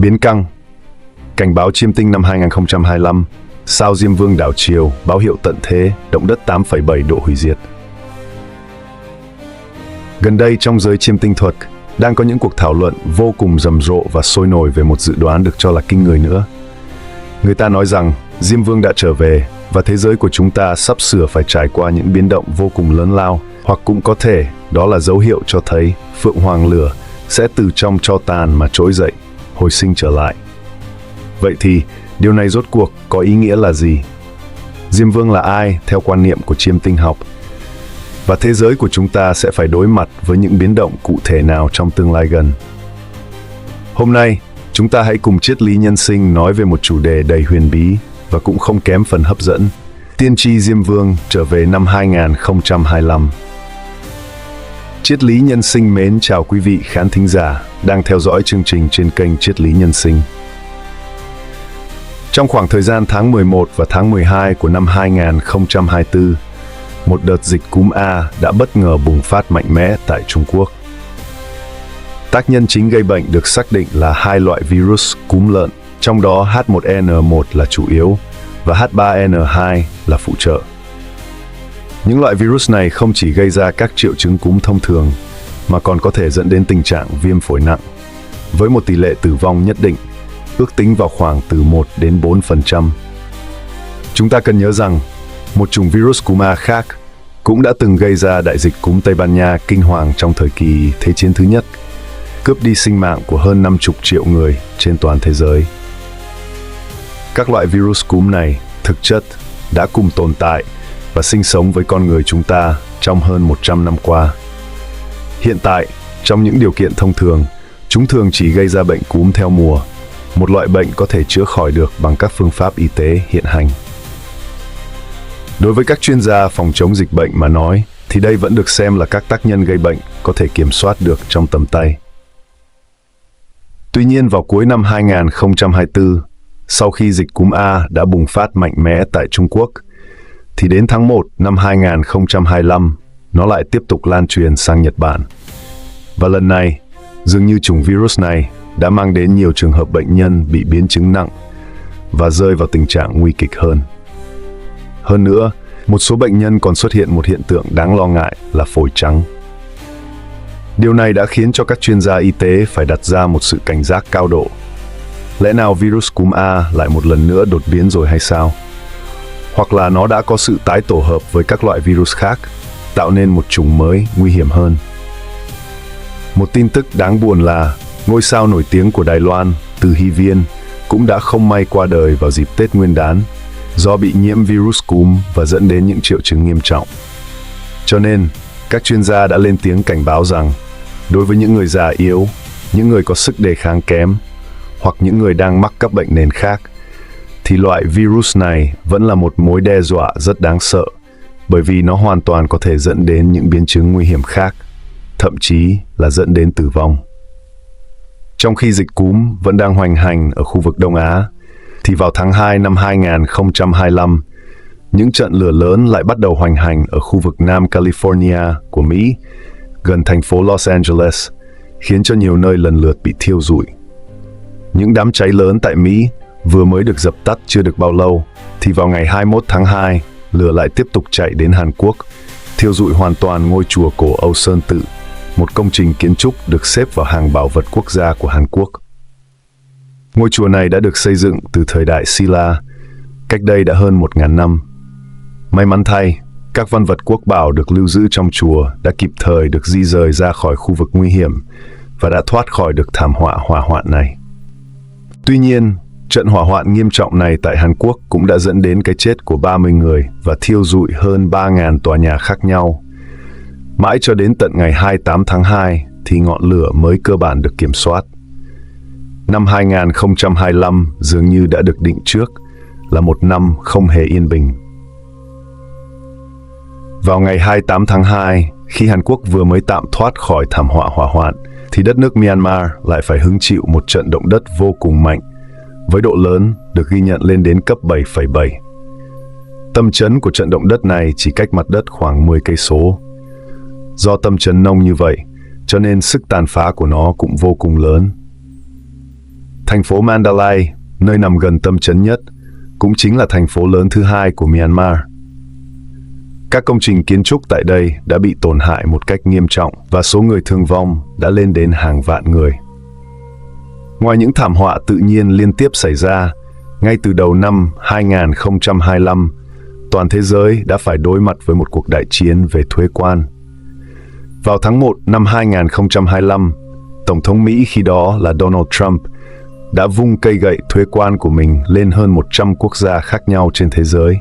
Biến căng. Cảnh báo chiêm tinh năm 2025. Sao Diêm Vương đảo chiều, báo hiệu tận thế, động đất 8,7 độ hủy diệt. Gần đây trong giới chiêm tinh thuật, đang có những cuộc thảo luận vô cùng rầm rộ và sôi nổi về một dự đoán được cho là kinh người nữa. Người ta nói rằng Diêm Vương đã trở về và thế giới của chúng ta sắp sửa phải trải qua những biến động vô cùng lớn lao, hoặc cũng có thể đó là dấu hiệu cho thấy Phượng Hoàng Lửa sẽ từ trong tro tàn mà trỗi dậy, hồi sinh trở lại. Vậy thì điều này rốt cuộc có ý nghĩa là gì? Diêm Vương là ai theo quan niệm của chiêm tinh học? Và thế giới của chúng ta sẽ phải đối mặt với những biến động cụ thể nào trong tương lai gần? Hôm nay, chúng ta hãy cùng triết lý nhân sinh nói về một chủ đề đầy huyền bí và cũng không kém phần hấp dẫn. Tiên tri Diêm Vương trở về năm 2025. Triết lý nhân sinh mến chào quý vị khán thính giả đang theo dõi chương trình trên kênh Triết lý nhân sinh. Trong khoảng thời gian tháng 11 và tháng 12 của năm 2024, một đợt dịch cúm A đã bất ngờ bùng phát mạnh mẽ tại Trung Quốc. Tác nhân chính gây bệnh được xác định là hai loại virus cúm lợn, trong đó H1N1 là chủ yếu và H3N2 là phụ trợ. Những loại virus này không chỉ gây ra các triệu chứng cúm thông thường, mà còn có thể dẫn đến tình trạng viêm phổi nặng, với một tỷ lệ tử vong nhất định, ước tính vào khoảng từ 1 đến 4%. Chúng ta cần nhớ rằng, một chủng virus cúm A khác cũng đã từng gây ra đại dịch cúm Tây Ban Nha kinh hoàng trong thời kỳ Thế chiến thứ nhất, cướp đi sinh mạng của hơn 50 triệu người trên toàn thế giới. Các loại virus cúm này thực chất đã cùng tồn tại và sinh sống với con người chúng ta trong hơn 100 năm qua. Hiện tại, trong những điều kiện thông thường, chúng thường chỉ gây ra bệnh cúm theo mùa, một loại bệnh có thể chữa khỏi được bằng các phương pháp y tế hiện hành. Đối với các chuyên gia phòng chống dịch bệnh mà nói, thì đây vẫn được xem là các tác nhân gây bệnh có thể kiểm soát được trong tầm tay. Tuy nhiên vào cuối năm 2024, sau khi dịch cúm A đã bùng phát mạnh mẽ tại Trung Quốc, thì đến tháng 1 năm 2025, nó lại tiếp tục lan truyền sang Nhật Bản. Và lần này, dường như chủng virus này đã mang đến nhiều trường hợp bệnh nhân bị biến chứng nặng và rơi vào tình trạng nguy kịch hơn. Hơn nữa, một số bệnh nhân còn xuất hiện một hiện tượng đáng lo ngại là phổi trắng. Điều này đã khiến cho các chuyên gia y tế phải đặt ra một sự cảnh giác cao độ. Lẽ nào virus cúm A lại một lần nữa đột biến rồi hay sao? Hoặc là nó đã có sự tái tổ hợp với các loại virus khác, tạo nên một chủng mới nguy hiểm hơn. Một tin tức đáng buồn là ngôi sao nổi tiếng của Đài Loan, Từ Hy Viên, cũng đã không may qua đời vào dịp Tết Nguyên đán do bị nhiễm virus cúm và dẫn đến những triệu chứng nghiêm trọng. Cho nên, các chuyên gia đã lên tiếng cảnh báo rằng, đối với những người già yếu, những người có sức đề kháng kém, hoặc những người đang mắc các bệnh nền khác, thì loại virus này vẫn là một mối đe dọa rất đáng sợ, bởi vì nó hoàn toàn có thể dẫn đến những biến chứng nguy hiểm khác, thậm chí là dẫn đến tử vong. Trong khi dịch cúm vẫn đang hoành hành ở khu vực Đông Á, thì vào tháng 2 năm 2025, những trận lửa lớn lại bắt đầu hoành hành ở khu vực Nam California của Mỹ, gần thành phố Los Angeles, khiến cho nhiều nơi lần lượt bị thiêu rụi. Những đám cháy lớn tại Mỹ vừa mới được dập tắt chưa được bao lâu, thì vào ngày 21 tháng 2, lửa lại tiếp tục chạy đến Hàn Quốc, thiêu rụi hoàn toàn ngôi chùa cổ Âu Sơn Tự, một công trình kiến trúc được xếp vào hàng bảo vật quốc gia của Hàn Quốc. Ngôi chùa này đã được xây dựng từ thời đại Silla, cách đây đã hơn 1000 năm. May mắn thay, các văn vật quốc bảo được lưu giữ trong chùa đã kịp thời được di rời ra khỏi khu vực nguy hiểm và đã thoát khỏi được thảm họa hỏa hoạn này. Tuy nhiên, trận hỏa hoạn nghiêm trọng này tại Hàn Quốc cũng đã dẫn đến cái chết của 30 người và thiêu rụi hơn 3.000 tòa nhà khác nhau. Mãi cho đến tận ngày 28 tháng 2 thì ngọn lửa mới cơ bản được kiểm soát. Năm 2025 dường như đã được định trước là một năm không hề yên bình. Vào ngày 28 tháng 2, khi Hàn Quốc vừa mới tạm thoát khỏi thảm họa hỏa hoạn, thì đất nước Myanmar lại phải hứng chịu một trận động đất vô cùng mạnh, với độ lớn được ghi nhận lên đến cấp 7,7. Tâm chấn của trận động đất này chỉ cách mặt đất khoảng 10 cây số. Do tâm chấn nông như vậy, cho nên sức tàn phá của nó cũng vô cùng lớn. Thành phố Mandalay, nơi nằm gần tâm trấn nhất, cũng chính là thành phố lớn thứ hai của Myanmar. Các công trình kiến trúc tại đây đã bị tổn hại một cách nghiêm trọng và số người thương vong đã lên đến hàng vạn người. Ngoài những thảm họa tự nhiên liên tiếp xảy ra, ngay từ đầu năm 2025, toàn thế giới đã phải đối mặt với một cuộc đại chiến về thuế quan. Vào tháng 1 năm 2025, Tổng thống Mỹ khi đó là Donald Trump đã vung cây gậy thuế quan của mình lên hơn 100 quốc gia khác nhau trên thế giới.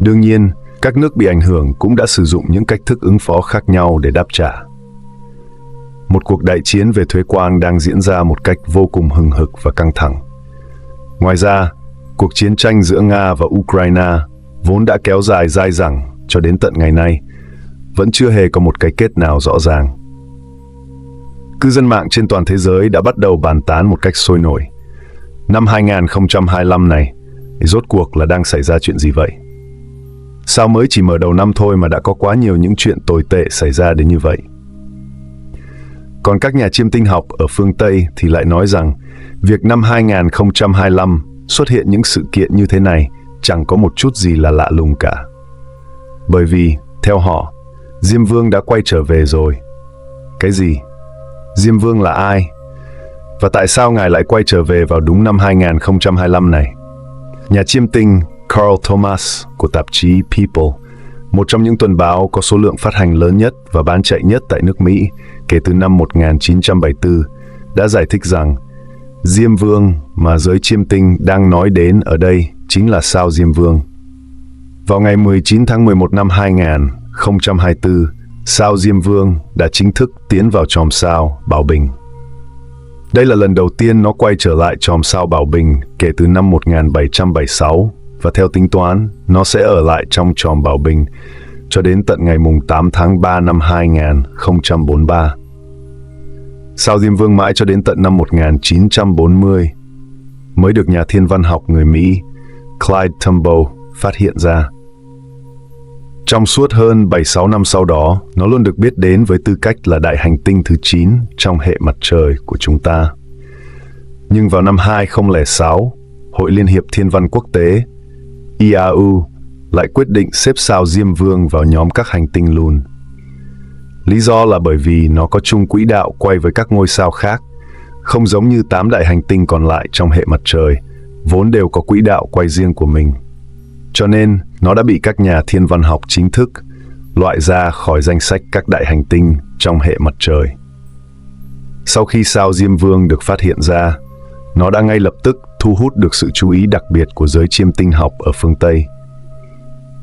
Đương nhiên, các nước bị ảnh hưởng cũng đã sử dụng những cách thức ứng phó khác nhau để đáp trả. Một cuộc đại chiến về thuế quan đang diễn ra một cách vô cùng hừng hực và căng thẳng. Ngoài ra, cuộc chiến tranh giữa Nga và Ukraine vốn đã kéo dài dai dẳng cho đến tận ngày nay, vẫn chưa hề có một cái kết nào rõ ràng. Cư dân mạng trên toàn thế giới đã bắt đầu bàn tán một cách sôi nổi. Năm 2025 này, rốt cuộc là đang xảy ra chuyện gì vậy? Sao mới chỉ mở đầu năm thôi mà đã có quá nhiều những chuyện tồi tệ xảy ra đến như vậy? Còn các nhà chiêm tinh học ở phương Tây thì lại nói rằng việc năm 2025 xuất hiện những sự kiện như thế này chẳng có một chút gì là lạ lùng cả. Bởi vì, theo họ, Diêm Vương đã quay trở về rồi. Cái gì? Diêm Vương là ai? Và tại sao ngài lại quay trở về vào đúng năm 2025 này? Nhà chiêm tinh Carl Thomas của tạp chí People, một trong những tuần báo có số lượng phát hành lớn nhất và bán chạy nhất tại nước Mỹ kể từ năm 1974, đã giải thích rằng Diêm Vương mà giới chiêm tinh đang nói đến ở đây chính là sao Diêm Vương. Vào ngày 19 tháng 11 năm 2024, sao Diêm Vương đã chính thức tiến vào chòm sao Bảo Bình. Đây là lần đầu tiên nó quay trở lại chòm sao Bảo Bình kể từ năm 1776, và theo tính toán, nó sẽ ở lại trong chòm Bảo Bình cho đến tận ngày 8 tháng 3 năm 2043. Sao Diêm Vương mãi cho đến tận năm 1940 mới được nhà thiên văn học người Mỹ Clyde Tombaugh phát hiện ra. Trong suốt hơn 76 năm sau đó, nó luôn được biết đến với tư cách là đại hành tinh thứ 9 trong hệ mặt trời của chúng ta. Nhưng vào năm 2006, Hội Liên hiệp Thiên văn Quốc tế IAU lại quyết định xếp sao Diêm Vương vào nhóm các hành tinh lùn. Lý do là bởi vì nó có chung quỹ đạo quay với các ngôi sao khác, không giống như 8 đại hành tinh còn lại trong hệ mặt trời, vốn đều có quỹ đạo quay riêng của mình. Cho nên, nó đã bị các nhà thiên văn học chính thức loại ra khỏi danh sách các đại hành tinh trong hệ mặt trời. Sau khi sao Diêm Vương được phát hiện ra, nó đã ngay lập tức thu hút được sự chú ý đặc biệt của giới chiêm tinh học ở phương Tây.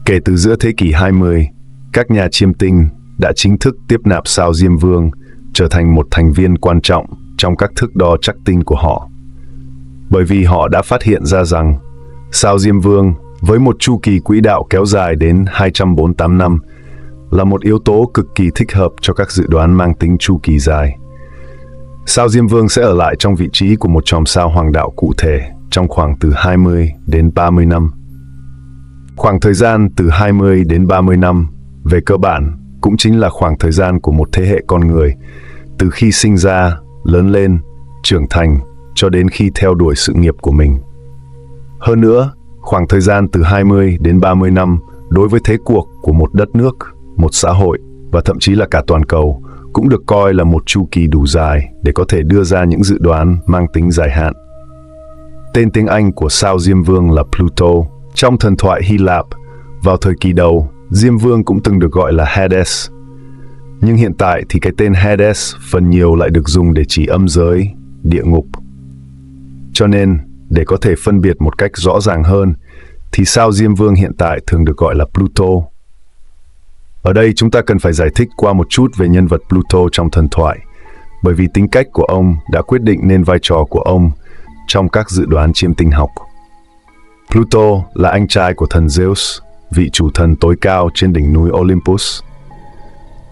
Kể từ giữa thế kỷ 20, các nhà chiêm tinh đã chính thức tiếp nạp sao Diêm Vương trở thành một thành viên quan trọng trong các thước đo trắc tinh của họ. Bởi vì họ đã phát hiện ra rằng sao Diêm Vương với một chu kỳ quỹ đạo kéo dài đến 248 năm là một yếu tố cực kỳ thích hợp cho các dự đoán mang tính chu kỳ dài. Sao Diêm Vương sẽ ở lại trong vị trí của một chòm sao hoàng đạo cụ thể trong khoảng từ 20 đến 30 năm. Khoảng thời gian từ 20 đến 30 năm, về cơ bản, cũng chính là khoảng thời gian của một thế hệ con người, từ khi sinh ra, lớn lên, trưởng thành, cho đến khi theo đuổi sự nghiệp của mình. Hơn nữa, khoảng thời gian từ 20 đến 30 năm đối với thế cuộc của một đất nước, một xã hội và thậm chí là cả toàn cầu cũng được coi là một chu kỳ đủ dài để có thể đưa ra những dự đoán mang tính dài hạn. Tên tiếng Anh của sao Diêm Vương là Pluto. Trong thần thoại Hy Lạp, vào thời kỳ đầu, Diêm Vương cũng từng được gọi là Hades. Nhưng hiện tại thì cái tên Hades phần nhiều lại được dùng để chỉ âm giới, địa ngục. Cho nên, để có thể phân biệt một cách rõ ràng hơn, thì sao Diêm Vương hiện tại thường được gọi là Pluto. Ở đây chúng ta cần phải giải thích qua một chút về nhân vật Pluto trong thần thoại, bởi vì tính cách của ông đã quyết định nên vai trò của ông trong các dự đoán chiêm tinh học. Pluto là anh trai của thần Zeus, vị chủ thần tối cao trên đỉnh núi Olympus.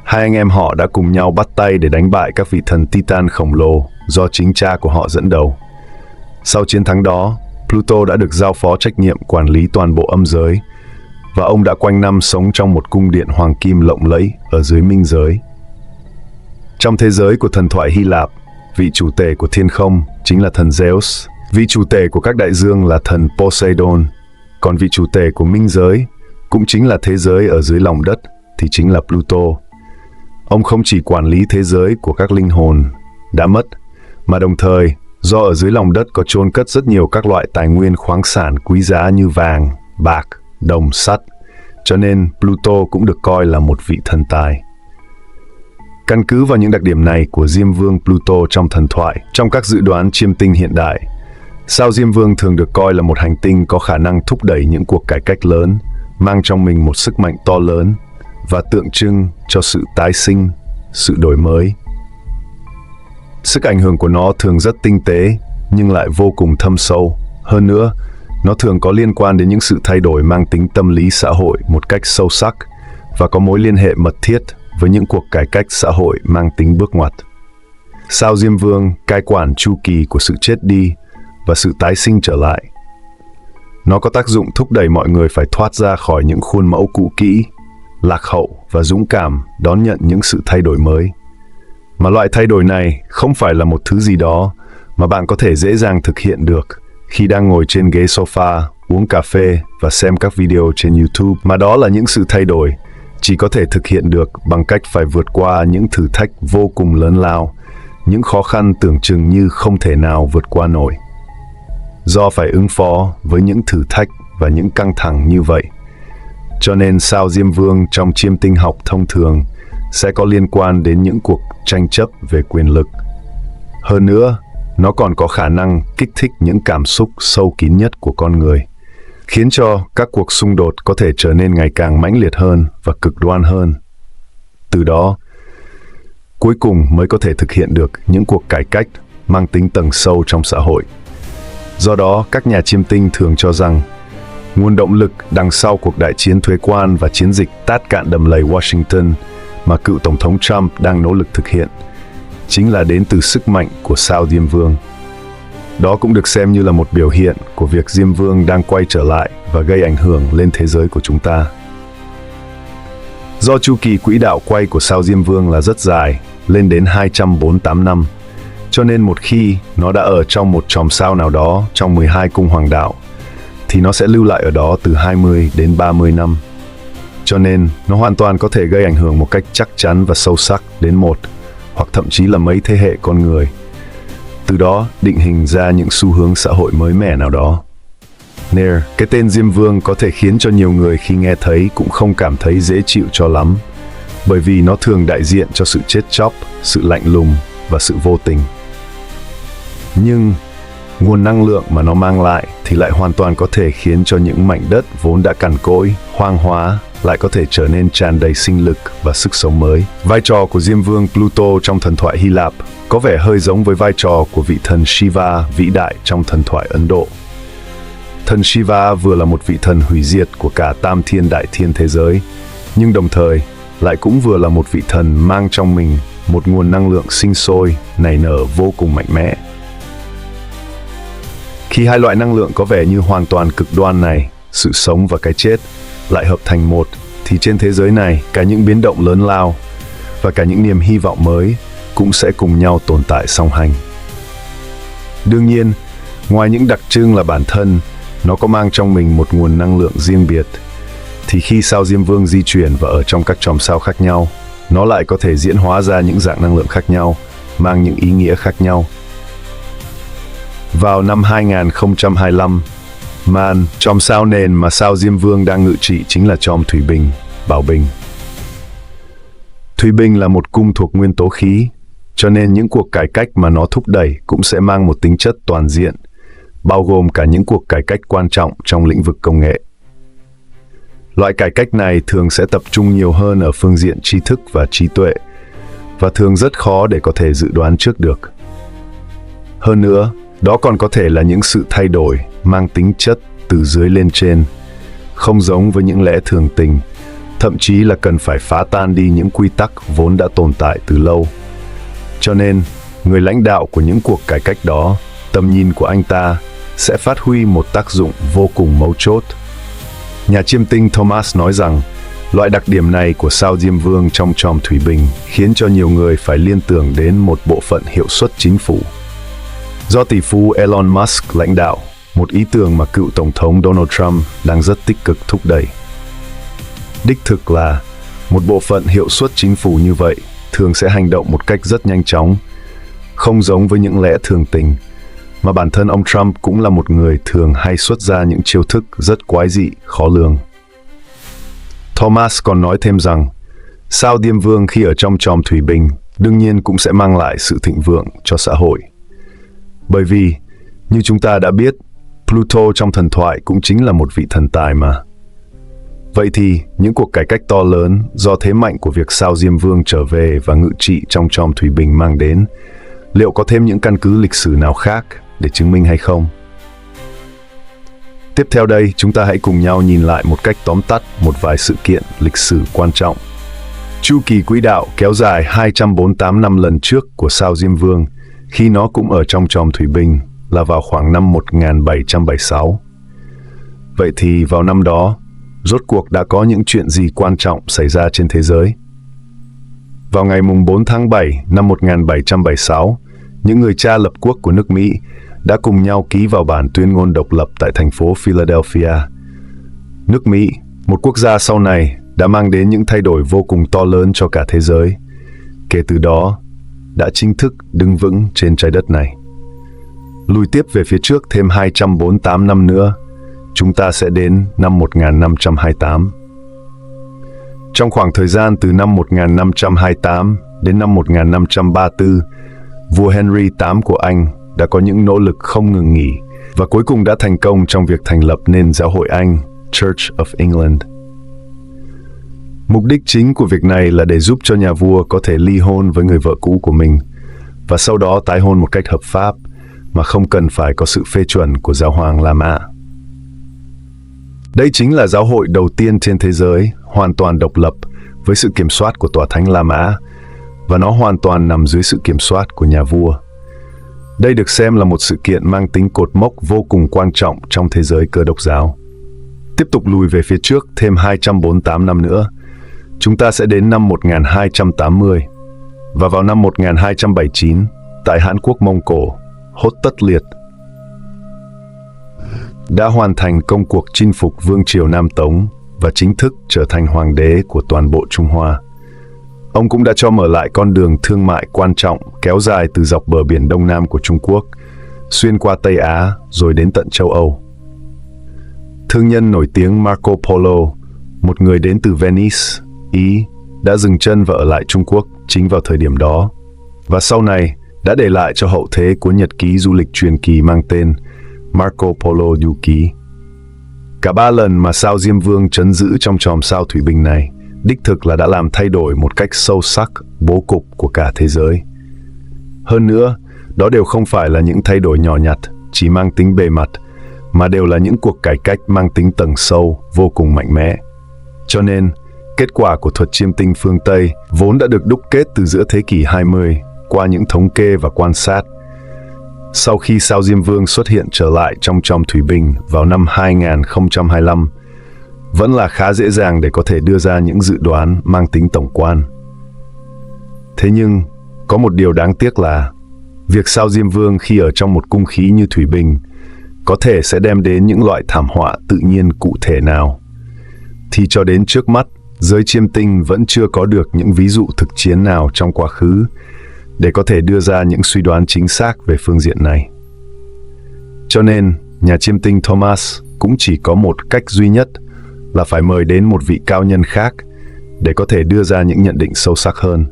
Hai anh em họ đã cùng nhau bắt tay để đánh bại các vị thần Titan khổng lồ do chính cha của họ dẫn đầu. Sau chiến thắng đó, Pluto đã được giao phó trách nhiệm quản lý toàn bộ âm giới, và ông đã quanh năm sống trong một cung điện hoàng kim lộng lẫy ở dưới minh giới. Trong thế giới của thần thoại Hy Lạp, vị chủ tể của thiên không chính là thần Zeus, vị chủ tể của các đại dương là thần Poseidon, còn vị chủ tể của minh giới, cũng chính là thế giới ở dưới lòng đất, thì chính là Pluto. Ông không chỉ quản lý thế giới của các linh hồn đã mất, mà đồng thời do ở dưới lòng đất có chôn cất rất nhiều các loại tài nguyên khoáng sản quý giá như vàng, bạc, đồng, sắt, cho nên Pluto cũng được coi là một vị thần tài. Căn cứ vào những đặc điểm này của Diêm Vương Pluto trong thần thoại, trong các dự đoán chiêm tinh hiện đại, sao Diêm Vương thường được coi là một hành tinh có khả năng thúc đẩy những cuộc cải cách lớn, mang trong mình một sức mạnh to lớn và tượng trưng cho sự tái sinh, sự đổi mới. Sức ảnh hưởng của nó thường rất tinh tế nhưng lại vô cùng thâm sâu. Hơn nữa, nó thường có liên quan đến những sự thay đổi mang tính tâm lý xã hội một cách sâu sắc và có mối liên hệ mật thiết với những cuộc cải cách xã hội mang tính bước ngoặt. Sao Diêm Vương cai quản chu kỳ của sự chết đi và sự tái sinh trở lại. Nó có tác dụng thúc đẩy mọi người phải thoát ra khỏi những khuôn mẫu cũ kỹ, lạc hậu và dũng cảm đón nhận những sự thay đổi mới. Mà loại thay đổi này không phải là một thứ gì đó mà bạn có thể dễ dàng thực hiện được khi đang ngồi trên ghế sofa, uống cà phê và xem các video trên YouTube, mà đó là những sự thay đổi chỉ có thể thực hiện được bằng cách phải vượt qua những thử thách vô cùng lớn lao, những khó khăn tưởng chừng như không thể nào vượt qua nổi. Do phải ứng phó với những thử thách và những căng thẳng như vậy, cho nên sao Diêm Vương trong chiêm tinh học thông thường sẽ có liên quan đến những cuộc tranh chấp về quyền lực. Hơn nữa, nó còn có khả năng kích thích những cảm xúc sâu kín nhất của con người, khiến cho các cuộc xung đột có thể trở nên ngày càng mãnh liệt hơn và cực đoan hơn. Từ đó, cuối cùng mới có thể thực hiện được những cuộc cải cách mang tính tầng sâu trong xã hội. Do đó, các nhà chiêm tinh thường cho rằng nguồn động lực đằng sau cuộc đại chiến thuế quan và chiến dịch tát cạn đầm lầy Washington mà cựu Tổng thống Trump đang nỗ lực thực hiện chính là đến từ sức mạnh của sao Diêm Vương. Đó cũng được xem như là một biểu hiện của việc Diêm Vương đang quay trở lại và gây ảnh hưởng lên thế giới của chúng ta. Do chu kỳ quỹ đạo quay của sao Diêm Vương là rất dài, lên đến 248 năm, cho nên một khi nó đã ở trong một chòm sao nào đó trong 12 cung hoàng đạo, thì nó sẽ lưu lại ở đó từ 20 đến 30 năm. Cho nên, nó hoàn toàn có thể gây ảnh hưởng một cách chắc chắn và sâu sắc đến một, hoặc thậm chí là mấy thế hệ con người. Từ đó, định hình ra những xu hướng xã hội mới mẻ nào đó. Nên, cái tên Diêm Vương có thể khiến cho nhiều người khi nghe thấy cũng không cảm thấy dễ chịu cho lắm, bởi vì nó thường đại diện cho sự chết chóc, sự lạnh lùng và sự vô tình. Nhưng, nguồn năng lượng mà nó mang lại thì lại hoàn toàn có thể khiến cho những mảnh đất vốn đã cằn cỗi, hoang hóa lại có thể trở nên tràn đầy sinh lực và sức sống mới. Vai trò của Diêm Vương Pluto trong thần thoại Hy Lạp có vẻ hơi giống với vai trò của vị thần Shiva vĩ đại trong thần thoại Ấn Độ. Thần Shiva vừa là một vị thần hủy diệt của cả tam thiên đại thiên thế giới, nhưng đồng thời lại cũng vừa là một vị thần mang trong mình một nguồn năng lượng sinh sôi, nảy nở vô cùng mạnh mẽ. Khi hai loại năng lượng có vẻ như hoàn toàn cực đoan này, sự sống và cái chết, lại hợp thành một, thì trên thế giới này, cả những biến động lớn lao và cả những niềm hy vọng mới cũng sẽ cùng nhau tồn tại song hành. Đương nhiên, ngoài những đặc trưng là bản thân, nó có mang trong mình một nguồn năng lượng riêng biệt, thì khi sao Diêm Vương di chuyển và ở trong các chòm sao khác nhau, nó lại có thể diễn hóa ra những dạng năng lượng khác nhau, mang những ý nghĩa khác nhau. Vào năm 2025, chòm sao nền mà sao Diêm Vương đang ngự trị chính là chòm Thủy Bình, Bảo Bình. Thủy Bình là một cung thuộc nguyên tố khí, cho nên những cuộc cải cách mà nó thúc đẩy cũng sẽ mang một tính chất toàn diện, bao gồm cả những cuộc cải cách quan trọng trong lĩnh vực công nghệ. Loại cải cách này thường sẽ tập trung nhiều hơn ở phương diện trí thức và trí tuệ, và thường rất khó để có thể dự đoán trước được. Hơn nữa, đó còn có thể là những sự thay đổi mang tính chất từ dưới lên trên, không giống với những lẽ thường tình, thậm chí là cần phải phá tan đi những quy tắc vốn đã tồn tại từ lâu. Cho nên, người lãnh đạo của những cuộc cải cách đó, tầm nhìn của anh ta sẽ phát huy một tác dụng vô cùng mấu chốt. Nhà chiêm tinh Thomas nói rằng, Loại đặc điểm này của sao Diêm Vương trong chòm thủy bình khiến cho nhiều người phải liên tưởng đến một bộ phận hiệu suất chính phủ. Do tỷ phú Elon Musk lãnh đạo, một ý tưởng mà cựu Tổng thống Donald Trump đang rất tích cực thúc đẩy. Đích thực là, một bộ phận hiệu suất chính phủ như vậy thường sẽ hành động một cách rất nhanh chóng, không giống với những lẽ thường tình, mà bản thân ông Trump cũng là một người thường hay xuất ra những chiêu thức rất quái dị, khó lường. Thomas còn nói thêm rằng, sao Diêm Vương khi ở trong chòm thủy bình đương nhiên cũng sẽ mang lại sự thịnh vượng cho xã hội. Bởi vì, như chúng ta đã biết, Pluto trong thần thoại cũng chính là một vị thần tài mà. Vậy thì, những cuộc cải cách to lớn do thế mạnh của việc sao Diêm Vương trở về và ngự trị trong chòm thủy bình mang đến, liệu có thêm những căn cứ lịch sử nào khác để chứng minh hay không? Tiếp theo đây, chúng ta hãy cùng nhau nhìn lại một cách tóm tắt một vài sự kiện lịch sử quan trọng. Chu kỳ quỹ đạo kéo dài 248 năm lần trước của sao Diêm Vương, khi nó cũng ở trong chòm thủy bình, là vào khoảng năm 1776. Vậy thì vào năm đó, rốt cuộc đã có những chuyện gì quan trọng xảy ra trên thế giới? Vào ngày 4 tháng 7 năm 1776, những người cha lập quốc của nước Mỹ đã cùng nhau ký vào bản tuyên ngôn độc lập tại thành phố Philadelphia. Nước Mỹ, một quốc gia sau này, đã mang đến những thay đổi vô cùng to lớn cho cả thế giới. Kể từ đó, đã chính thức đứng vững trên trái đất này. Lùi tiếp về phía trước thêm 248 năm nữa, chúng ta sẽ đến năm 1528. Trong khoảng thời gian từ năm 1528 đến năm 1534, vua Henry VIII của Anh đã có những nỗ lực không ngừng nghỉ và cuối cùng đã thành công trong việc thành lập nên Giáo hội Anh, Church of England. Mục đích chính của việc này là để giúp cho nhà vua có thể ly hôn với người vợ cũ của mình và sau đó tái hôn một cách hợp pháp mà không cần phải có sự phê chuẩn của Giáo hoàng La Mã. Đây chính là giáo hội đầu tiên trên thế giới hoàn toàn độc lập với sự kiểm soát của Tòa Thánh La Mã và nó hoàn toàn nằm dưới sự kiểm soát của nhà vua. Đây được xem là một sự kiện mang tính cột mốc vô cùng quan trọng trong thế giới Cơ đốc giáo. Tiếp tục lùi về phía trước thêm 248 năm nữa, chúng ta sẽ đến năm 1280 và vào năm 1279 tại Hán Quốc Mông Cổ, Hốt Tất Liệt đã hoàn thành công cuộc chinh phục Vương triều Nam Tống và chính thức trở thành hoàng đế của toàn bộ Trung Hoa. Ông cũng đã cho mở lại con đường thương mại quan trọng kéo dài từ dọc bờ biển Đông Nam của Trung Quốc, xuyên qua Tây Á rồi đến tận châu Âu. Thương nhân nổi tiếng Marco Polo, một người đến từ Venice, Ý, đã dừng chân và ở lại Trung Quốc chính vào thời điểm đó, và sau này đã để lại cho hậu thế cuốn nhật ký du lịch truyền kỳ mang tên Marco Polo Du Ký. Cả 3 lần mà sao Diêm Vương trấn giữ trong chòm sao thủy bình này đích thực là đã làm thay đổi một cách sâu sắc bố cục của cả thế giới. Hơn nữa, đó đều không phải là những thay đổi nhỏ nhặt, chỉ mang tính bề mặt, mà đều là những cuộc cải cách mang tính tầng sâu, vô cùng mạnh mẽ. Cho nên, kết quả của thuật chiêm tinh phương Tây vốn đã được đúc kết từ giữa thế kỷ 20 qua những thống kê và quan sát. Sau khi sao Diêm Vương xuất hiện trở lại trong chòm thủy bình vào năm 2025, vẫn là khá dễ dàng để có thể đưa ra những dự đoán mang tính tổng quan. Thế nhưng, có một điều đáng tiếc là việc sao Diêm Vương khi ở trong một cung khí như thủy bình có thể sẽ đem đến những loại thảm họa tự nhiên cụ thể nào, thì cho đến trước mắt, giới chiêm tinh vẫn chưa có được những ví dụ thực chiến nào trong quá khứ để có thể đưa ra những suy đoán chính xác về phương diện này. Cho nên, nhà chiêm tinh Thomas cũng chỉ có một cách duy nhất là phải mời đến một vị cao nhân khác để có thể đưa ra những nhận định sâu sắc hơn.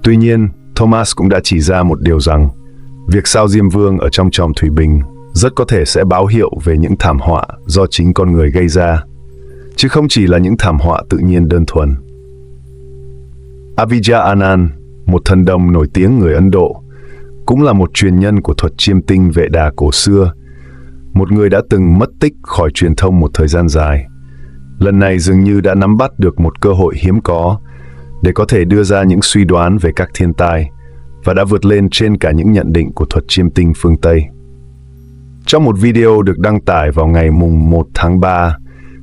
Tuy nhiên, Thomas cũng đã chỉ ra một điều rằng việc sao Diêm Vương ở trong chòm thủy bình rất có thể sẽ báo hiệu về những thảm họa do chính con người gây ra, chứ không chỉ là những thảm họa tự nhiên đơn thuần. Avijay Anand, một thần đồng nổi tiếng người Ấn Độ, cũng là một truyền nhân của thuật chiêm tinh Vệ Đà cổ xưa, một người đã từng mất tích khỏi truyền thông một thời gian dài. Lần này dường như đã nắm bắt được một cơ hội hiếm có để có thể đưa ra những suy đoán về các thiên tai và đã vượt lên trên cả những nhận định của thuật chiêm tinh phương Tây. Trong một video được đăng tải vào ngày 1 tháng 3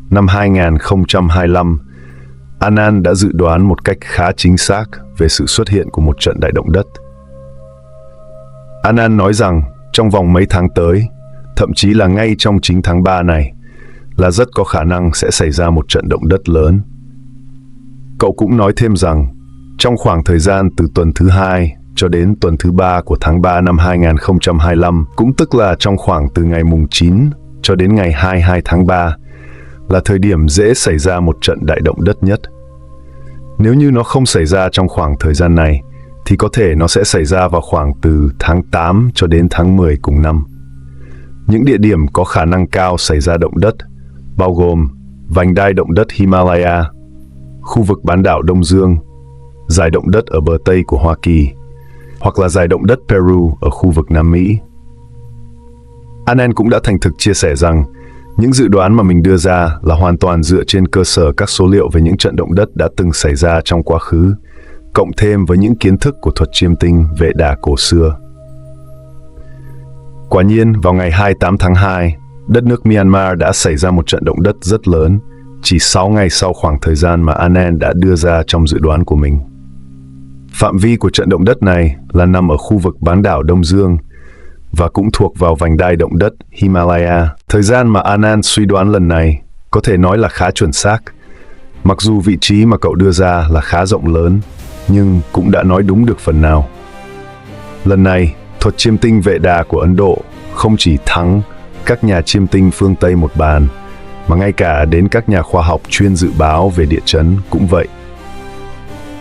năm 2025 Anand đã dự đoán một cách khá chính xác về sự xuất hiện của một trận đại động đất. Anand nói rằng trong vòng mấy tháng tới, thậm chí là ngay trong chính tháng 3 này, là rất có khả năng sẽ xảy ra một trận động đất lớn. Cậu cũng nói thêm rằng, trong khoảng thời gian từ tuần thứ 2 cho đến tuần thứ 3 của tháng 3 năm 2025, cũng tức là trong khoảng từ ngày mùng 9 cho đến ngày 22 tháng 3, là thời điểm dễ xảy ra một trận đại động đất nhất. Nếu như nó không xảy ra trong khoảng thời gian này, thì có thể nó sẽ xảy ra vào khoảng từ tháng 8 cho đến tháng 10 cùng năm. Những địa điểm có khả năng cao xảy ra động đất bao gồm vành đai động đất Himalaya, khu vực bán đảo Đông Dương, giải động đất ở bờ Tây của Hoa Kỳ, hoặc là giải động đất Peru ở khu vực Nam Mỹ. Anand cũng đã thành thực chia sẻ rằng những dự đoán mà mình đưa ra là hoàn toàn dựa trên cơ sở các số liệu về những trận động đất đã từng xảy ra trong quá khứ, cộng thêm với những kiến thức của thuật chiêm tinh Vệ Đà cổ xưa. Quả nhiên, vào ngày 28 tháng 2, đất nước Myanmar đã xảy ra một trận động đất rất lớn, chỉ 6 ngày sau khoảng thời gian mà Anand đã đưa ra trong dự đoán của mình. Phạm vi của trận động đất này là nằm ở khu vực bán đảo Đông Dương và cũng thuộc vào vành đai động đất Himalaya. Thời gian mà Anand suy đoán lần này có thể nói là khá chuẩn xác. Mặc dù vị trí mà cậu đưa ra là khá rộng lớn, nhưng cũng đã nói đúng được phần nào. Lần này, thuật chiêm tinh Vệ Đà của Ấn Độ không chỉ thắng các nhà chiêm tinh phương Tây một bàn, mà ngay cả đến các nhà khoa học chuyên dự báo về địa chấn cũng vậy.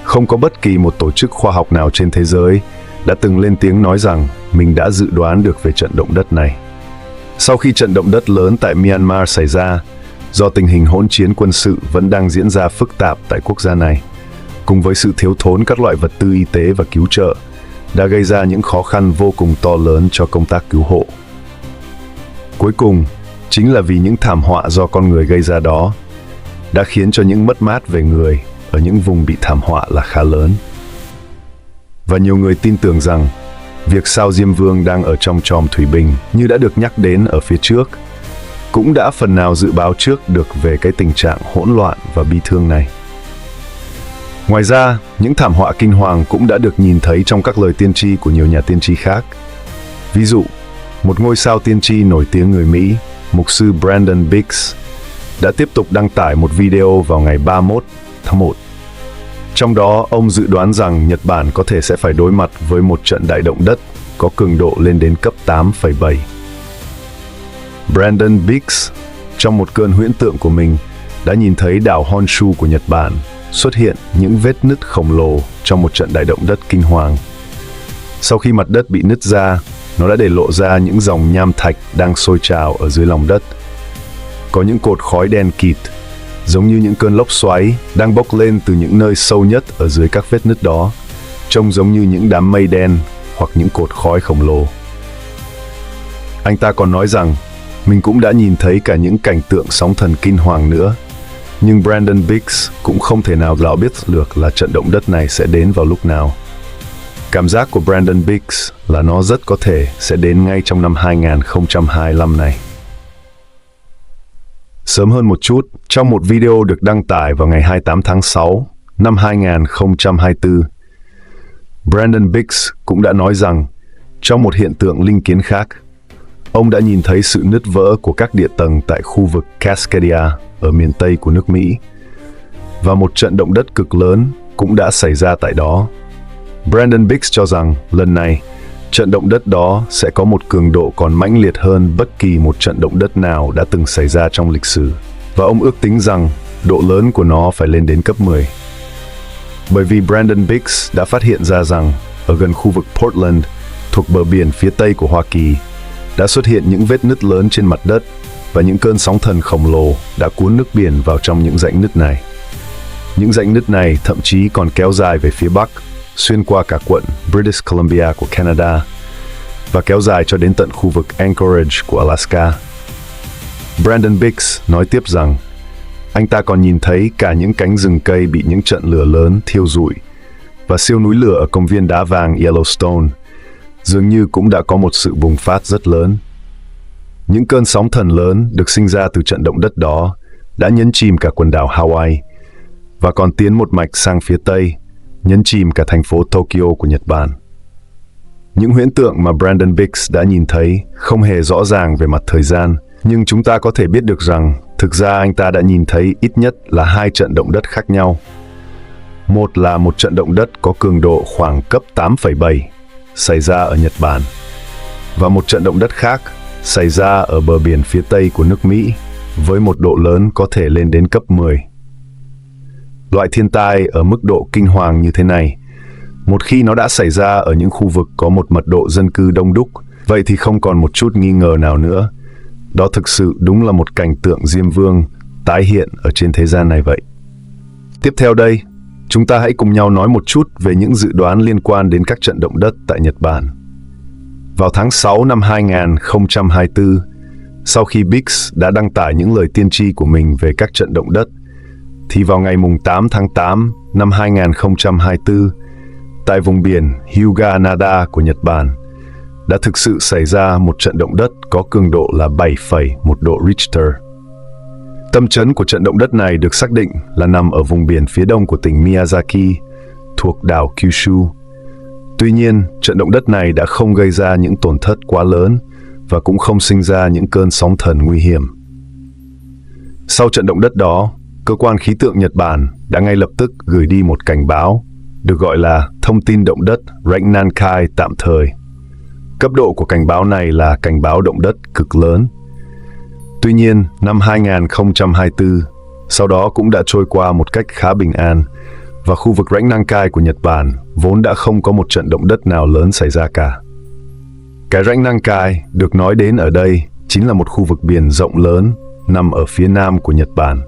Không có bất kỳ một tổ chức khoa học nào trên thế giới đã từng lên tiếng nói rằng mình đã dự đoán được về trận động đất này. Sau khi trận động đất lớn tại Myanmar xảy ra, do tình hình hỗn chiến quân sự vẫn đang diễn ra phức tạp tại quốc gia này, cùng với sự thiếu thốn các loại vật tư y tế và cứu trợ, đã gây ra những khó khăn vô cùng to lớn cho công tác cứu hộ. Cuối cùng, chính là vì những thảm họa do con người gây ra đó, đã khiến cho những mất mát về người ở những vùng bị thảm họa là khá lớn. Và nhiều người tin tưởng rằng, việc sao Diêm Vương đang ở trong chòm thủy bình như đã được nhắc đến ở phía trước, cũng đã phần nào dự báo trước được về cái tình trạng hỗn loạn và bi thương này. Ngoài ra, những thảm họa kinh hoàng cũng đã được nhìn thấy trong các lời tiên tri của nhiều nhà tiên tri khác. Ví dụ, một ngôi sao tiên tri nổi tiếng người Mỹ, mục sư Brandon Biggs, đã tiếp tục đăng tải một video vào ngày 31 tháng 1. Trong đó, ông dự đoán rằng Nhật Bản có thể sẽ phải đối mặt với một trận đại động đất có cường độ lên đến cấp 8,7. Brandon Biggs, trong một cơn huyễn tượng của mình, đã nhìn thấy đảo Honshu của Nhật Bản xuất hiện những vết nứt khổng lồ trong một trận đại động đất kinh hoàng. Sau khi mặt đất bị nứt ra, nó đã để lộ ra những dòng nham thạch đang sôi trào ở dưới lòng đất. Có những cột khói đen kịt, giống như những cơn lốc xoáy đang bốc lên từ những nơi sâu nhất ở dưới các vết nứt đó, trông giống như những đám mây đen hoặc những cột khói khổng lồ. Anh ta còn nói rằng mình cũng đã nhìn thấy cả những cảnh tượng sóng thần kinh hoàng nữa, nhưng Brandon Biggs cũng không thể nào rõ biết được là trận động đất này sẽ đến vào lúc nào. Cảm giác của Brandon Biggs là nó rất có thể sẽ đến ngay trong năm 2025 này. Sớm hơn một chút, trong một video được đăng tải vào ngày 28 tháng 6 năm 2024, Brandon Biggs cũng đã nói rằng trong một hiện tượng linh kiến khác, ông đã nhìn thấy sự nứt vỡ của các địa tầng tại khu vực Cascadia ở miền Tây của nước Mỹ, và một trận động đất cực lớn cũng đã xảy ra tại đó. Brandon Biggs cho rằng lần này, trận động đất đó sẽ có một cường độ còn mãnh liệt hơn bất kỳ một trận động đất nào đã từng xảy ra trong lịch sử, và ông ước tính rằng độ lớn của nó phải lên đến cấp 10. Bởi vì Brandon Biggs đã phát hiện ra rằng ở gần khu vực Portland, thuộc bờ biển phía Tây của Hoa Kỳ, đã xuất hiện những vết nứt lớn trên mặt đất, và những cơn sóng thần khổng lồ đã cuốn nước biển vào trong những rãnh nứt này. Những rãnh nứt này thậm chí còn kéo dài về phía Bắc, xuyên qua cả quận British Columbia của Canada, và kéo dài cho đến tận khu vực Anchorage của Alaska. Brandon Biggs nói tiếp rằng, anh ta còn nhìn thấy cả những cánh rừng cây bị những trận lửa lớn thiêu rụi, và siêu núi lửa ở công viên đá vàng Yellowstone dường như cũng đã có một sự bùng phát rất lớn. Những cơn sóng thần lớn được sinh ra từ trận động đất đó đã nhấn chìm cả quần đảo Hawaii, và còn tiến một mạch sang phía Tây, nhấn chìm cả thành phố Tokyo của Nhật Bản. Những huyễn tượng mà Brandon Biggs đã nhìn thấy không hề rõ ràng về mặt thời gian, nhưng chúng ta có thể biết được rằng thực ra anh ta đã nhìn thấy ít nhất là 2 trận động đất khác nhau. Một là một trận động đất có cường độ khoảng cấp 8,7 xảy ra ở Nhật Bản, và một trận động đất khác xảy ra ở bờ biển phía Tây của nước Mỹ với một độ lớn có thể lên đến cấp 10. Loại thiên tai ở mức độ kinh hoàng như thế này, một khi nó đã xảy ra ở những khu vực có một mật độ dân cư đông đúc, vậy thì không còn một chút nghi ngờ nào nữa. Đó thực sự đúng là một cảnh tượng Diêm Vương tái hiện ở trên thế gian này vậy. Tiếp theo đây, chúng ta hãy cùng nhau nói một chút về những dự đoán liên quan đến các trận động đất tại Nhật Bản. Vào tháng 6 năm 2024, sau khi Biggs đã đăng tải những lời tiên tri của mình về các trận động đất, thì vào ngày 8 tháng 8 năm 2024, tại vùng biển Hyuga Nada của Nhật Bản, đã thực sự xảy ra một trận động đất có cường độ là 7,1 độ Richter. Tâm chấn của trận động đất này được xác định là nằm ở vùng biển phía đông của tỉnh Miyazaki, thuộc đảo Kyushu. Tuy nhiên, trận động đất này đã không gây ra những tổn thất quá lớn và cũng không sinh ra những cơn sóng thần nguy hiểm. Sau trận động đất đó, cơ quan khí tượng Nhật Bản đã ngay lập tức gửi đi một cảnh báo, được gọi là thông tin động đất Rãnh Nankai tạm thời. Cấp độ của cảnh báo này là cảnh báo động đất cực lớn. Tuy nhiên, năm 2024, sau đó cũng đã trôi qua một cách khá bình an, và khu vực Rãnh Nankai của Nhật Bản vốn đã không có một trận động đất nào lớn xảy ra cả. Cái Rãnh Nankai được nói đến ở đây chính là một khu vực biển rộng lớn nằm ở phía nam của Nhật Bản.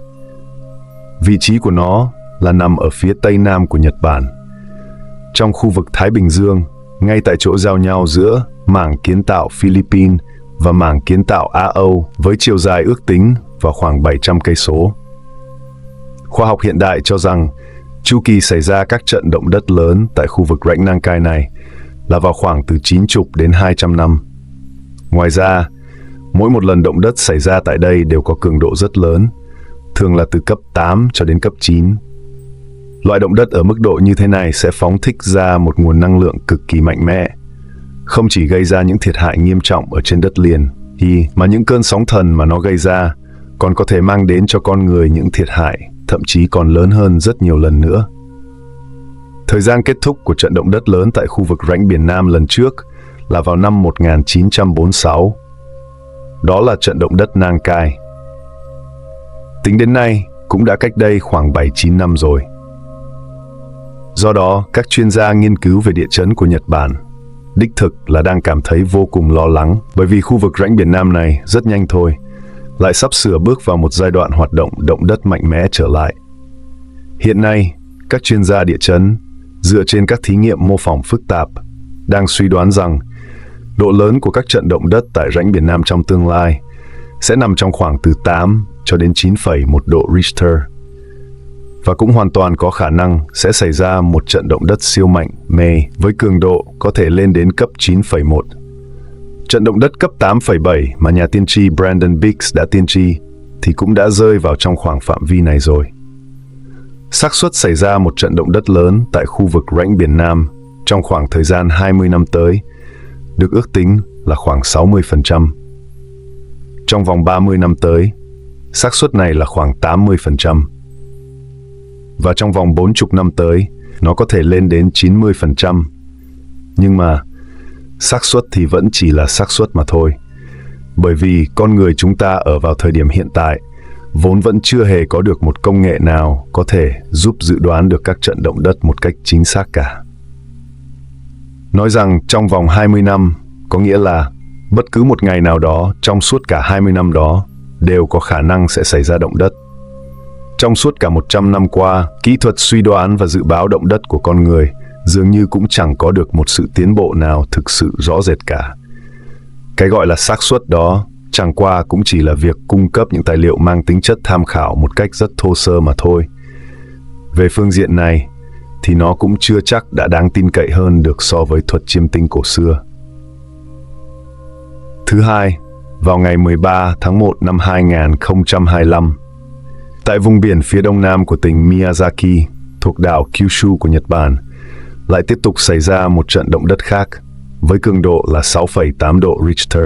Vị trí của nó là nằm ở phía tây nam của Nhật Bản, trong khu vực Thái Bình Dương, ngay tại chỗ giao nhau giữa mảng kiến tạo Philippines và mảng kiến tạo Á-Âu, với chiều dài ước tính vào khoảng 700 cây số. Khoa học hiện đại cho rằng chu kỳ xảy ra các trận động đất lớn tại khu vực Rãnh Nankai này là vào khoảng từ 90 đến 200 năm. Ngoài ra, mỗi một lần động đất xảy ra tại đây đều có cường độ rất lớn, thường là từ cấp 8 cho đến cấp 9. Loại động đất ở mức độ như thế này sẽ phóng thích ra một nguồn năng lượng cực kỳ mạnh mẽ, không chỉ gây ra những thiệt hại nghiêm trọng ở trên đất liền, mà những cơn sóng thần mà nó gây ra còn có thể mang đến cho con người những thiệt hại thậm chí còn lớn hơn rất nhiều lần nữa. Thời gian kết thúc của trận động đất lớn tại khu vực Rãnh Biển Nam lần trước là vào năm 1946. Đó là trận động đất Nankai. Tính đến nay, cũng đã cách đây khoảng 7-9 năm rồi. Do đó, các chuyên gia nghiên cứu về địa chấn của Nhật Bản đích thực là đang cảm thấy vô cùng lo lắng, bởi vì khu vực Rãnh Biển Nam này rất nhanh thôi lại sắp sửa bước vào một giai đoạn hoạt động động đất mạnh mẽ trở lại. Hiện nay, các chuyên gia địa chấn dựa trên các thí nghiệm mô phỏng phức tạp đang suy đoán rằng độ lớn của các trận động đất tại Rãnh Biển Nam trong tương lai sẽ nằm trong khoảng từ 8 cho đến 9,1 độ Richter, và cũng hoàn toàn có khả năng sẽ xảy ra một trận động đất siêu mạnh với cường độ có thể lên đến cấp 9,1. Trận động đất cấp 8,7 mà nhà tiên tri Brandon Biggs đã tiên tri thì cũng đã rơi vào trong khoảng phạm vi này rồi. Xác suất xảy ra một trận động đất lớn tại khu vực Rãnh Biển Nam trong khoảng thời gian 20 năm tới được ước tính là khoảng 60%. Trong vòng 30 năm tới, xác suất này là khoảng 80%. Và trong vòng 40 năm tới, nó có thể lên đến 90%. Nhưng mà, xác suất thì vẫn chỉ là xác suất mà thôi. Bởi vì con người chúng ta ở vào thời điểm hiện tại vốn vẫn chưa hề có được một công nghệ nào có thể giúp dự đoán được các trận động đất một cách chính xác cả. Nói rằng trong vòng 20 năm có nghĩa là bất cứ một ngày nào đó trong suốt cả 20 năm đó đều có khả năng sẽ xảy ra động đất. Trong suốt cả 100 năm qua, kỹ thuật suy đoán và dự báo động đất của con người dường như cũng chẳng có được một sự tiến bộ nào thực sự rõ rệt cả. Cái gọi là xác suất đó chẳng qua cũng chỉ là việc cung cấp những tài liệu mang tính chất tham khảo một cách rất thô sơ mà thôi. Về phương diện này, thì nó cũng chưa chắc đã đáng tin cậy hơn được so với thuật chiêm tinh cổ xưa. Thứ hai, vào ngày 13 tháng 1 năm 2025, Tại vùng biển phía đông nam của tỉnh Miyazaki, thuộc đảo Kyushu của Nhật Bản, lại tiếp tục xảy ra một trận động đất khác, với cường độ là 6,8 độ Richter.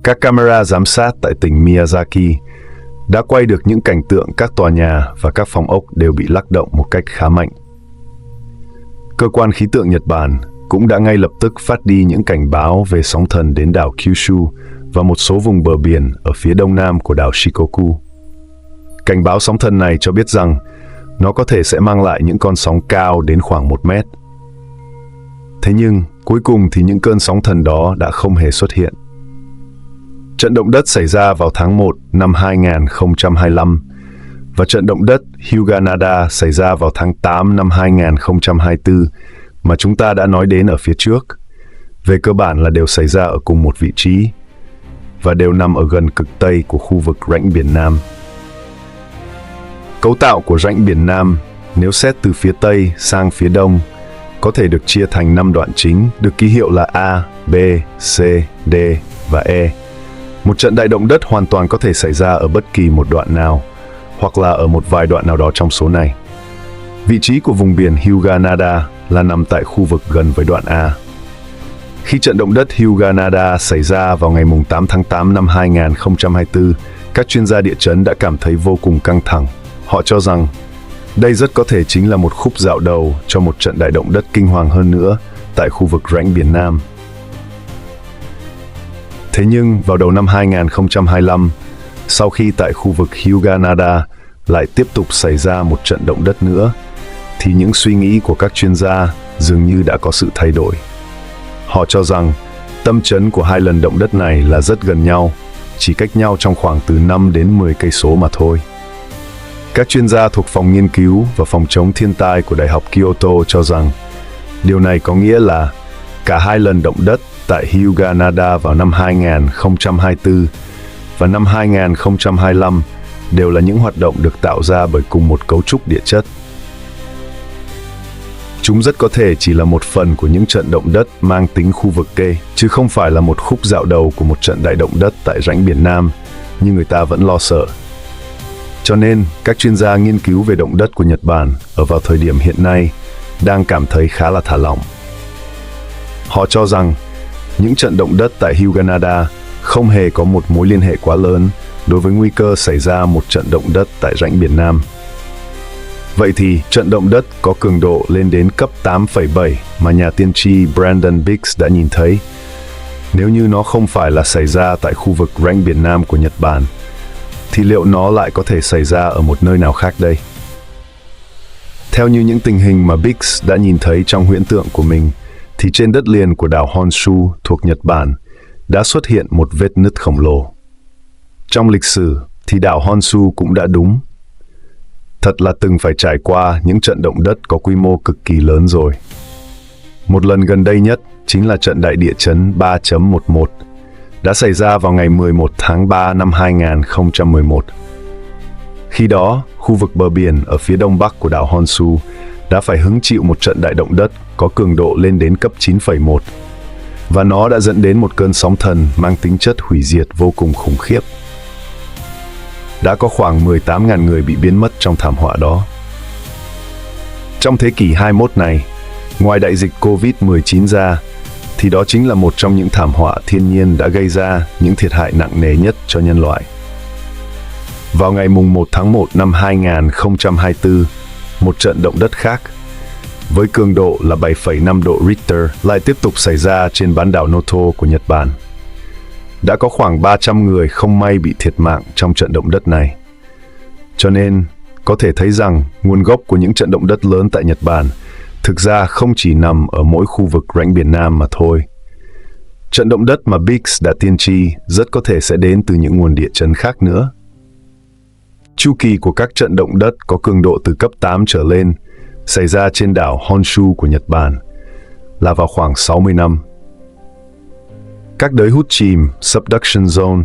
Các camera giám sát tại tỉnh Miyazaki đã quay được những cảnh tượng các tòa nhà và các phòng ốc đều bị lắc động một cách khá mạnh. Cơ quan khí tượng Nhật Bản cũng đã ngay lập tức phát đi những cảnh báo về sóng thần đến đảo Kyushu và một số vùng bờ biển ở phía đông nam của đảo Shikoku. Cảnh báo sóng thần này cho biết rằng nó có thể sẽ mang lại những con sóng cao đến khoảng 1 mét. Thế nhưng, cuối cùng thì những cơn sóng thần đó đã không hề xuất hiện. Trận động đất xảy ra vào tháng 1 năm 2025 và trận động đất Hyuganada xảy ra vào tháng 8 năm 2024 mà chúng ta đã nói đến ở phía trước. Về cơ bản là đều xảy ra ở cùng một vị trí và đều nằm ở gần cực Tây của khu vực rãnh biển Nam. Cấu tạo của rãnh biển Nam, nếu xét từ phía Tây sang phía Đông, có thể được chia thành 5 đoạn chính, được ký hiệu là A, B, C, D và E. Một trận đại động đất hoàn toàn có thể xảy ra ở bất kỳ một đoạn nào, hoặc là ở một vài đoạn nào đó trong số này. Vị trí của vùng biển Hyuganada là nằm tại khu vực gần với đoạn A. Khi trận động đất Hyuganada xảy ra vào ngày 8 tháng 8 năm 2024, các chuyên gia địa chấn đã cảm thấy vô cùng căng thẳng. Họ cho rằng đây rất có thể chính là một khúc dạo đầu cho một trận đại động đất kinh hoàng hơn nữa tại khu vực rãnh biển Nam. Thế nhưng, vào đầu năm 2025, sau khi tại khu vực Hyuganada lại tiếp tục xảy ra một trận động đất nữa, thì những suy nghĩ của các chuyên gia dường như đã có sự thay đổi. Họ cho rằng tâm chấn của hai lần động đất này là rất gần nhau, chỉ cách nhau trong khoảng từ 5 đến 10 cây số mà thôi. Các chuyên gia thuộc phòng nghiên cứu và phòng chống thiên tai của Đại học Kyoto cho rằng điều này có nghĩa là cả hai lần động đất tại Hyuganada vào năm 2024 và năm 2025 đều là những hoạt động được tạo ra bởi cùng một cấu trúc địa chất. Chúng rất có thể chỉ là một phần của những trận động đất mang tính khu vực kê, chứ không phải là một khúc dạo đầu của một trận đại động đất tại rãnh biển Nam, như người ta vẫn lo sợ. Cho nên, các chuyên gia nghiên cứu về động đất của Nhật Bản ở vào thời điểm hiện nay đang cảm thấy khá là thả lỏng. Họ cho rằng những trận động đất tại Hyuganada không hề có một mối liên hệ quá lớn đối với nguy cơ xảy ra một trận động đất tại rãnh biển Nam. Vậy thì, trận động đất có cường độ lên đến cấp 8,7 mà nhà tiên tri Brandon Biggs đã nhìn thấy, nếu như nó không phải là xảy ra tại khu vực rãnh biển Nam của Nhật Bản, thì liệu nó lại có thể xảy ra ở một nơi nào khác đây? Theo như những tình hình mà Biggs đã nhìn thấy trong huyễn tượng của mình, thì trên đất liền của đảo Honshu thuộc Nhật Bản đã xuất hiện một vết nứt khổng lồ. Trong lịch sử thì đảo Honshu cũng đã đúng. Thật là từng phải trải qua những trận động đất có quy mô cực kỳ lớn rồi. Một lần gần đây nhất chính là trận đại địa chấn 3.11 đã xảy ra vào ngày 11 tháng 3 năm 2011. Khi đó, khu vực bờ biển ở phía đông bắc của đảo Honshu đã phải hứng chịu một trận đại động đất có cường độ lên đến cấp 9,1 và nó đã dẫn đến một cơn sóng thần mang tính chất hủy diệt vô cùng khủng khiếp. Đã có khoảng 18.000 người bị biến mất trong thảm họa đó. Trong thế kỷ 21 này, ngoài đại dịch Covid-19 ra, thì đó chính là một trong những thảm họa thiên nhiên đã gây ra những thiệt hại nặng nề nhất cho nhân loại. Vào ngày 1 tháng 1 năm 2024, một trận động đất khác, với cường độ là 7,5 độ Richter, lại tiếp tục xảy ra trên bán đảo Noto của Nhật Bản. Đã có khoảng 300 người không may bị thiệt mạng trong trận động đất này. Cho nên, có thể thấy rằng nguồn gốc của những trận động đất lớn tại Nhật Bản thực ra không chỉ nằm ở mỗi khu vực rãnh biển Nam mà thôi. Trận động đất mà Biggs đã tiên tri rất có thể sẽ đến từ những nguồn địa chấn khác nữa. Chu kỳ của các trận động đất có cường độ từ cấp 8 trở lên xảy ra trên đảo Honshu của Nhật Bản là vào khoảng 60 năm. Các đới hút chìm subduction zone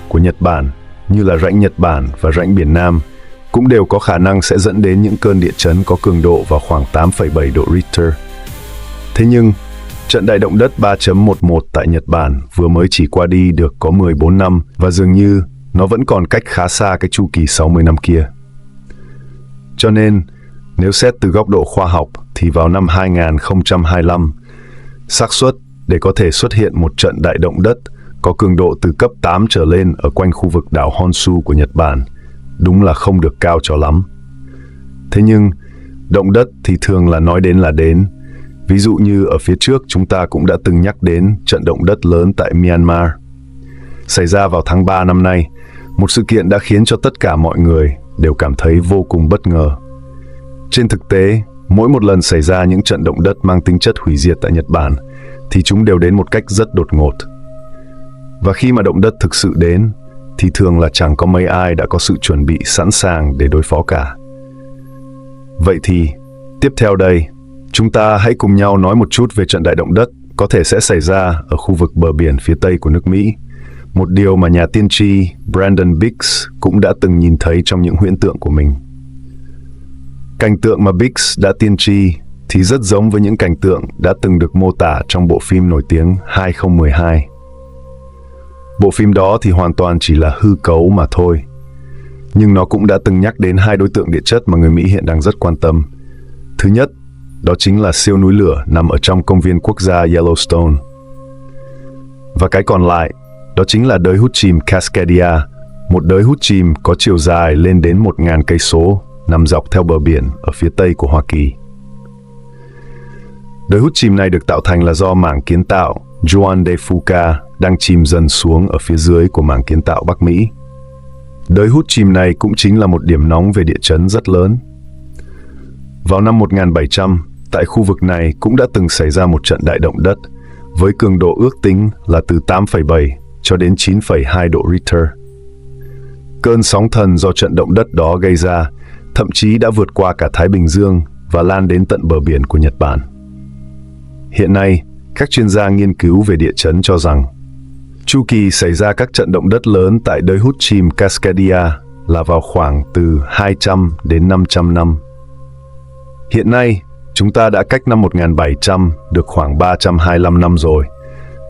của Nhật Bản như là rãnh Nhật Bản và rãnh biển Nam cũng đều có khả năng sẽ dẫn đến những cơn địa chấn có cường độ vào khoảng 8,7 độ Richter. Thế nhưng, trận đại động đất 3.11 tại Nhật Bản vừa mới chỉ qua đi được có 14 năm và dường như nó vẫn còn cách khá xa cái chu kỳ 60 năm kia. Cho nên, nếu xét từ góc độ khoa học thì vào năm 2025, xác suất để có thể xuất hiện một trận đại động đất có cường độ từ cấp 8 trở lên ở quanh khu vực đảo Honshu của Nhật Bản đúng là không được cao cho lắm. Thế nhưng, động đất thì thường là nói đến là đến. Ví dụ như ở phía trước chúng ta cũng đã từng nhắc đến trận động đất lớn tại Myanmar. Xảy ra vào tháng 3 năm nay, một sự kiện đã khiến cho tất cả mọi người đều cảm thấy vô cùng bất ngờ. Trên thực tế, mỗi một lần xảy ra những trận động đất mang tính chất hủy diệt tại Nhật Bản, thì chúng đều đến một cách rất đột ngột. Và khi mà động đất thực sự đến, thì thường là chẳng có mấy ai đã có sự chuẩn bị sẵn sàng để đối phó cả. Vậy thì, tiếp theo đây, chúng ta hãy cùng nhau nói một chút về trận đại động đất có thể sẽ xảy ra ở khu vực bờ biển phía Tây của nước Mỹ. Một điều mà nhà tiên tri Brandon Biggs cũng đã từng nhìn thấy trong những huyễn tượng của mình. Cảnh tượng mà Biggs đã tiên tri thì rất giống với những cảnh tượng đã từng được mô tả trong bộ phim nổi tiếng 2012. Bộ phim đó thì hoàn toàn chỉ là hư cấu mà thôi. Nhưng nó cũng đã từng nhắc đến hai đối tượng địa chất mà người Mỹ hiện đang rất quan tâm. Thứ nhất, đó chính là siêu núi lửa nằm ở trong công viên quốc gia Yellowstone. Và cái còn lại, đó chính là đới hút chìm Cascadia, một đới hút chìm có chiều dài lên đến 1.000 cây số, nằm dọc theo bờ biển ở phía tây của Hoa Kỳ. Đới hút chìm này được tạo thành là do mảng kiến tạo Juan de Fuca đang chìm dần xuống ở phía dưới của mảng kiến tạo Bắc Mỹ. Đới hút chìm này cũng chính là một điểm nóng về địa chấn rất lớn. Vào năm 1700, tại khu vực này cũng đã từng xảy ra một trận đại động đất với cường độ ước tính là từ 8,7 cho đến 9,2 độ Richter. Cơn sóng thần do trận động đất đó gây ra thậm chí đã vượt qua cả Thái Bình Dương và lan đến tận bờ biển của Nhật Bản. Hiện nay, các chuyên gia nghiên cứu về địa chấn cho rằng chu kỳ xảy ra các trận động đất lớn tại đới hút chìm Cascadia là vào khoảng từ 200 đến 500 năm. Hiện nay, chúng ta đã cách năm 1700 được khoảng 325 năm rồi,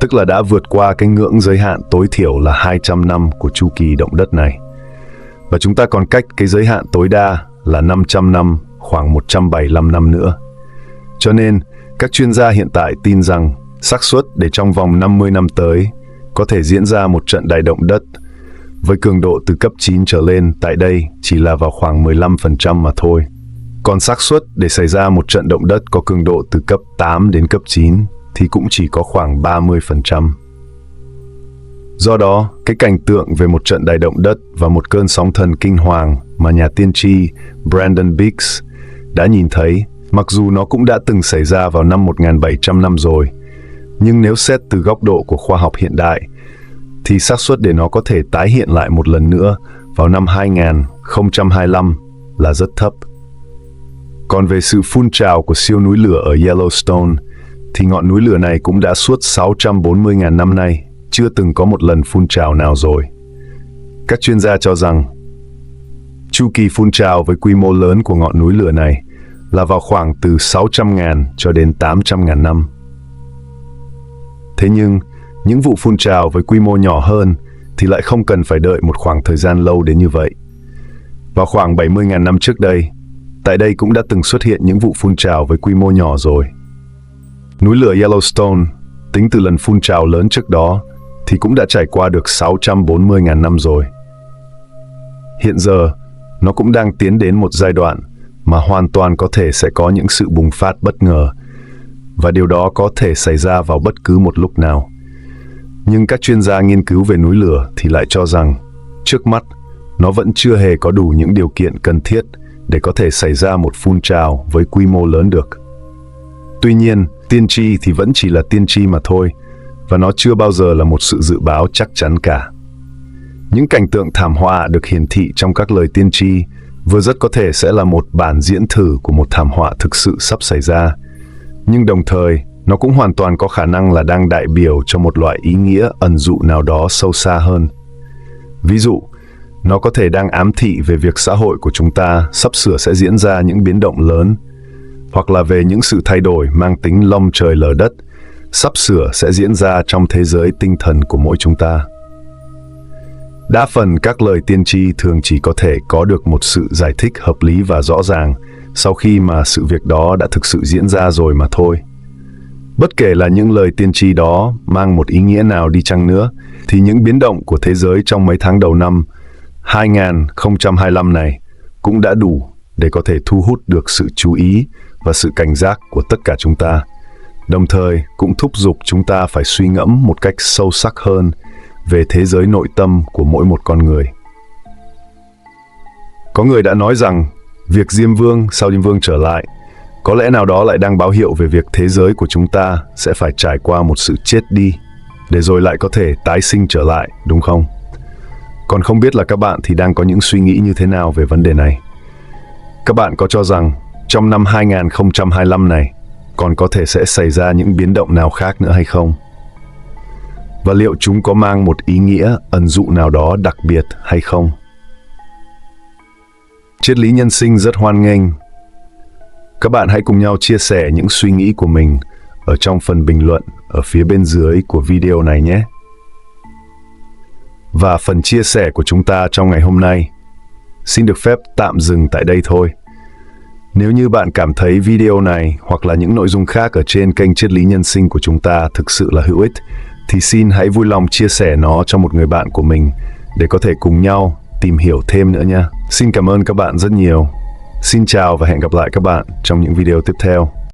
tức là đã vượt qua cái ngưỡng giới hạn tối thiểu là 200 năm của chu kỳ động đất này. Và chúng ta còn cách cái giới hạn tối đa là 500 năm, khoảng 175 năm nữa. Cho nên, các chuyên gia hiện tại tin rằng xác suất để trong vòng 50 năm tới có thể diễn ra một trận đại động đất với cường độ từ cấp 9 trở lên tại đây chỉ là vào khoảng 15% mà thôi. Còn xác suất để xảy ra một trận động đất có cường độ từ cấp 8 đến cấp 9 thì cũng chỉ có khoảng 30%. Do đó, cái cảnh tượng về một trận đại động đất và một cơn sóng thần kinh hoàng mà nhà tiên tri Brandon Biggs đã nhìn thấy, mặc dù nó cũng đã từng xảy ra vào năm 1700 năm rồi, nhưng nếu xét từ góc độ của khoa học hiện đại, thì xác suất để nó có thể tái hiện lại một lần nữa vào năm 2025 là rất thấp. Còn về sự phun trào của siêu núi lửa ở Yellowstone, thì ngọn núi lửa này cũng đã suốt 640.000 năm nay chưa từng có một lần phun trào nào rồi. Các chuyên gia cho rằng chu kỳ phun trào với quy mô lớn của ngọn núi lửa này là vào khoảng từ 600.000 cho đến 800.000 năm. Thế nhưng, những vụ phun trào với quy mô nhỏ hơn thì lại không cần phải đợi một khoảng thời gian lâu đến như vậy. Vào khoảng 70.000 năm trước đây, tại đây cũng đã từng xuất hiện những vụ phun trào với quy mô nhỏ rồi. Núi lửa Yellowstone, tính từ lần phun trào lớn trước đó, thì cũng đã trải qua được 640.000 năm rồi. Hiện giờ, nó cũng đang tiến đến một giai đoạn mà hoàn toàn có thể sẽ có những sự bùng phát bất ngờ, và điều đó có thể xảy ra vào bất cứ một lúc nào. Nhưng các chuyên gia nghiên cứu về núi lửa thì lại cho rằng, trước mắt, nó vẫn chưa hề có đủ những điều kiện cần thiết để có thể xảy ra một phun trào với quy mô lớn được. Tuy nhiên, tiên tri thì vẫn chỉ là tiên tri mà thôi, và nó chưa bao giờ là một sự dự báo chắc chắn cả. Những cảnh tượng thảm họa được hiển thị trong các lời tiên tri vừa rất có thể sẽ là một bản diễn thử của một thảm họa thực sự sắp xảy ra, nhưng đồng thời nó cũng hoàn toàn có khả năng là đang đại biểu cho một loại ý nghĩa ẩn dụ nào đó sâu xa hơn. Ví dụ, nó có thể đang ám thị về việc xã hội của chúng ta sắp sửa sẽ diễn ra những biến động lớn, hoặc là về những sự thay đổi mang tính long trời lở đất sắp sửa sẽ diễn ra trong thế giới tinh thần của mỗi chúng ta. Đa phần các lời tiên tri thường chỉ có thể có được một sự giải thích hợp lý và rõ ràng sau khi mà sự việc đó đã thực sự diễn ra rồi mà thôi. Bất kể là những lời tiên tri đó mang một ý nghĩa nào đi chăng nữa, thì những biến động của thế giới trong mấy tháng đầu năm 2025 này cũng đã đủ để có thể thu hút được sự chú ý và sự cảnh giác của tất cả chúng ta, đồng thời cũng thúc giục chúng ta phải suy ngẫm một cách sâu sắc hơn về thế giới nội tâm của mỗi một con người. Có người đã nói rằng việc Diêm Vương sau Diêm Vương trở lại có lẽ nào đó lại đang báo hiệu về việc thế giới của chúng ta sẽ phải trải qua một sự chết đi để rồi lại có thể tái sinh trở lại, đúng không? Còn không biết là các bạn thì đang có những suy nghĩ như thế nào về vấn đề này? Các bạn có cho rằng trong năm 2025 này còn có thể sẽ xảy ra những biến động nào khác nữa hay không? Và liệu chúng có mang một ý nghĩa ẩn dụ nào đó đặc biệt hay không? Triết lý nhân sinh rất hoan nghênh các bạn hãy cùng nhau chia sẻ những suy nghĩ của mình ở trong phần bình luận ở phía bên dưới của video này nhé. Và phần chia sẻ của chúng ta trong ngày hôm nay xin được phép tạm dừng tại đây thôi. Nếu như bạn cảm thấy video này hoặc là những nội dung khác ở trên kênh Triết lý nhân sinh của chúng ta thực sự là hữu ích, thì xin hãy vui lòng chia sẻ nó cho một người bạn của mình để có thể cùng nhau tìm hiểu thêm nữa nha. Xin cảm ơn các bạn rất nhiều. Xin chào và hẹn gặp lại các bạn trong những video tiếp theo.